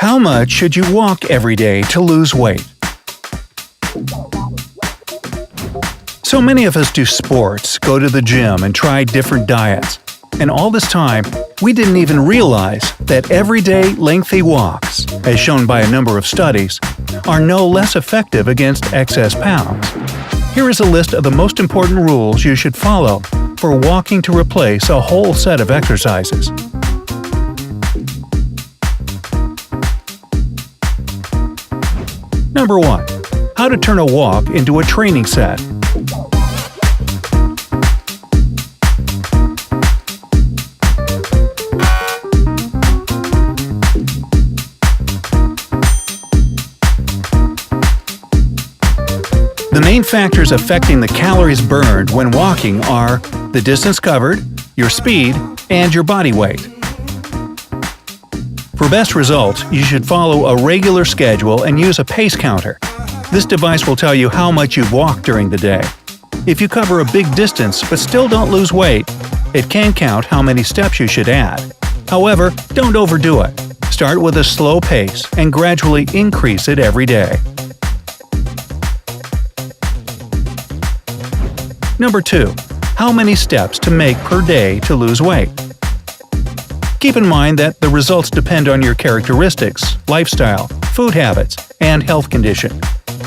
How much should you walk every day to lose weight? So many of us do sports, go to the gym, and try different diets. And all this time, we didn't even realize that everyday lengthy walks, as shown by a number of studies, are no less effective against excess pounds. Here is a list of the most important rules you should follow for walking to replace a whole set of exercises. Number 1. How to turn a walk into a training set. The main factors affecting the calories burned when walking are the distance covered, your speed, and your body weight. For best results, you should follow a regular schedule and use a pace counter. This device will tell you how much you've walked during the day. If you cover a big distance but still don't lose weight, it can count how many steps you should add. However, don't overdo it. Start with a slow pace and gradually increase it every day. Number 2. How many steps to make per day to lose weight? Keep in mind that the results depend on your characteristics, lifestyle, food habits, and health condition.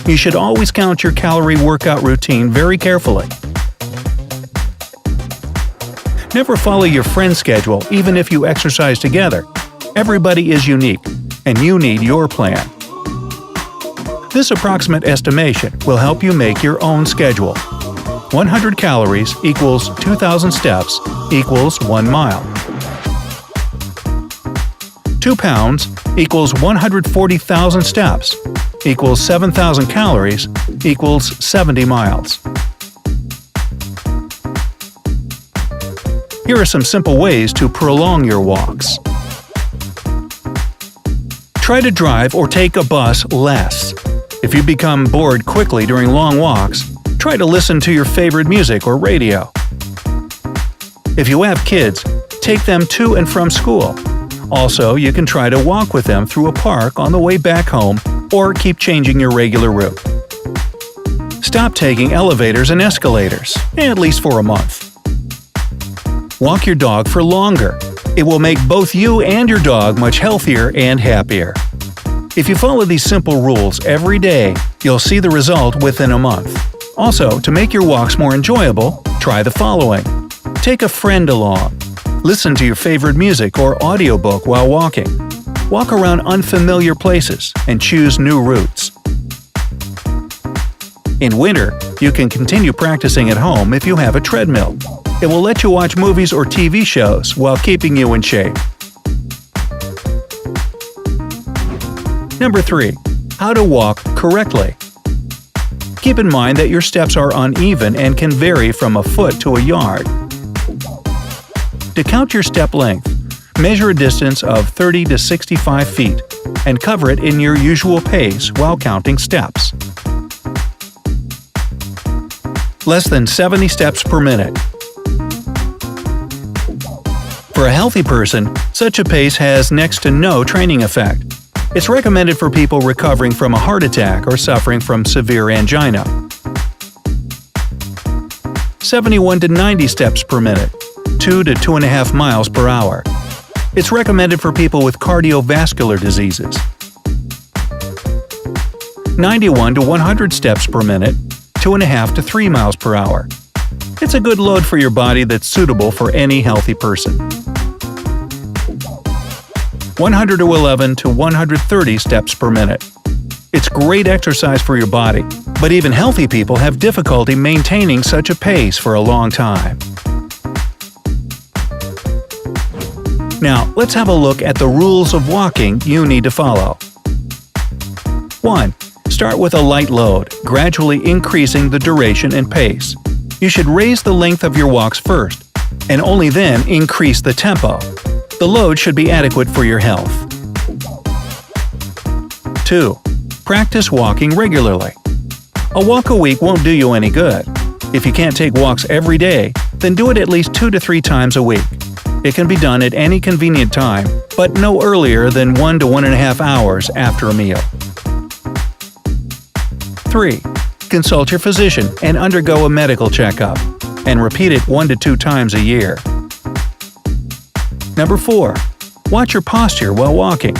You should always count your calorie workout routine very carefully. Never follow your friend's schedule even if you exercise together. Everybody is unique, and you need your plan. This approximate estimation will help you make your own schedule. 100 calories equals 2,000 steps equals 1 mile. 2 pounds equals 140,000 steps equals 7,000 calories equals 70 miles. Here are some simple ways to prolong your walks. Try to drive or take a bus less. If you become bored quickly during long walks, try to listen to your favorite music or radio. If you have kids, take them to and from school. Also, you can try to walk with them through a park on the way back home or keep changing your regular route. Stop taking elevators and escalators, at least for a month. Walk your dog for longer. It will make both you and your dog much healthier and happier. If you follow these simple rules every day, you'll see the result within a month. Also, to make your walks more enjoyable, try the following. Take a friend along. Listen to your favorite music or audiobook while walking. Walk around unfamiliar places and choose new routes. In winter, you can continue practicing at home if you have a treadmill. It will let you watch movies or TV shows while keeping you in shape. Number 3. How to walk correctly. Keep in mind that your steps are uneven and can vary from a foot to a yard. To count your step length, measure a distance of 30 to 65 feet and cover it in your usual pace while counting steps. Less than 70 steps per minute. For a healthy person, such a pace has next to no training effect. It's recommended for people recovering from a heart attack or suffering from severe angina. 71 to 90 steps per minute, 2 to 2.5 miles per hour. It's recommended for people with cardiovascular diseases. 91 to 100 steps per minute, 2.5 to 3 miles per hour. It's a good load for your body that's suitable for any healthy person. 111 to 130 steps per minute. It's great exercise for your body, but even healthy people have difficulty maintaining such a pace for a long time. Now, let's have a look at the rules of walking you need to follow. 1. Start with a light load, gradually increasing the duration and pace. You should raise the length of your walks first, and only then increase the tempo. The load should be adequate for your health. 2. Practice walking regularly. A walk a week won't do you any good. If you can't take walks every day, then do it at least 2 to 3 times a week. It can be done at any convenient time, but no earlier than 1 to 1.5 hours after a meal. 3. Consult your physician and undergo a medical checkup, and repeat it 1 to 2 times a year. Number 4. Watch your posture while walking.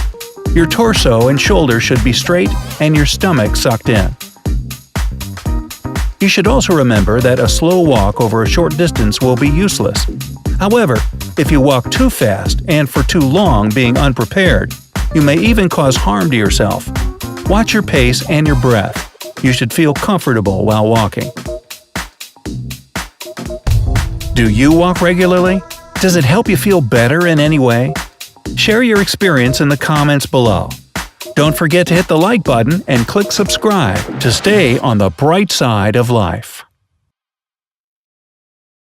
Your torso and shoulders should be straight and your stomach sucked in. You should also remember that a slow walk over a short distance will be useless. However, if you walk too fast and for too long being unprepared, you may even cause harm to yourself. Watch your pace and your breath. You should feel comfortable while walking. Do you walk regularly? Does it help you feel better in any way? Share your experience in the comments below. Don't forget to hit the like button and click subscribe to stay on the bright side of life.